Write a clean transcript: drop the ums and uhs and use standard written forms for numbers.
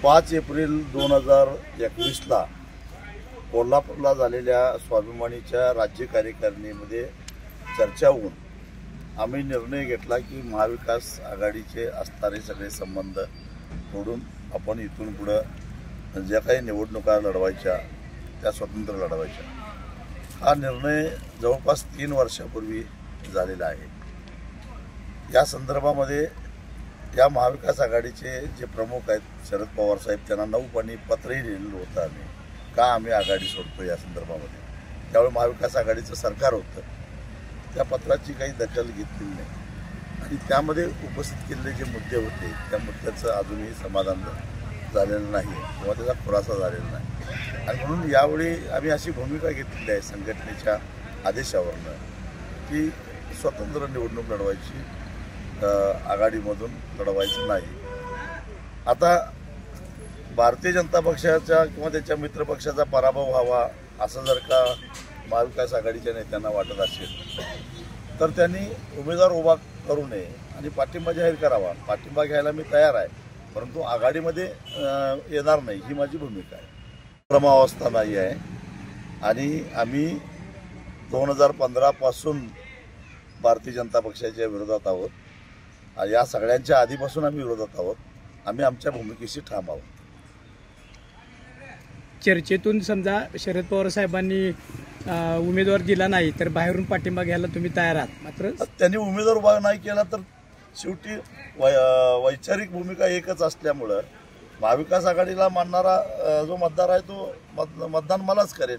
5 April 2021ला कोल्हापूरला झालेल्या स्वाभिमानीच्या राज्य कार्यकारिणीमध्ये चर्चा होऊन आम्ही निर्णय घेतला की महाविकास आघाडीचे असणारे सगळे संबंध तोडून आपण इथून पुढे ज्या काही निवडणुका लढवायच्या त्या स्वतंत्र लढवायच्या। हा निर्णय जवळपास 3 वर्षापूर्वी झालेला आहे। या संदर्भामध्ये या महाविकास आघाडीचे जे प्रमुख आहेत शरद पवार साहेब त्यांना 9 पानी पत्रही लिहिलेलं होतं आम्ही का आम्ही आघाडी सोडतो या संदर्भामध्ये। त्यावेळी महाविकास आघाडीचं सरकार होतं, त्या पत्राची काही दखल घेतलेली नाही आणि त्यामध्ये उपस्थित केलेले जे मुद्दे होते त्या मुद्द्याचं अजूनही समाधान झालेलं नाही किंवा त्याचा खुलासा झालेला नाही आणि म्हणून यावेळी आम्ही अशी भूमिका घेतलेली आहे संघटनेच्या आदेशावरनं की स्वतंत्र निवडणूक लढवायची, आघाडीमधून लढवायचं नाही। आता भारतीय जनता पक्षाचा किंवा त्याच्या मित्रपक्षाचा पराभव व्हावा असं जर का महाविकास आघाडीच्या नेत्यांना वाटत असेल तर त्यांनी उमेदवार उभा करू नये आणि पाठिंबा जाहीर करावा। पाठिंबा घ्यायला मी तयार आहे, परंतु आघाडीमध्ये येणार नाही ही माझी भूमिका आहे। क्रमावस्था नाही आहे आणि आम्ही 2015 पासून भारतीय जनता पक्षाच्या विरोधात आहोत। या सगळ्यांच्या आधीपासून आम्ही विरोधात आहोत। आम्ही आमच्या भूमिकेशी ठाम आहोत। चर्चेतून समजा शरद पवार साहेबांनी उमेदवार दिला नाही तर बाहेरून पाठिंबा घ्यायला तुम्ही तयार आहात, मात्र त्यांनी उमेदवार उभा नाही केला तर शेवटी वैचारिक भूमिका एकच असल्यामुळं महाविकास आघाडीला मानणारा जो मतदार आहे तो मतदान मलाच करेल।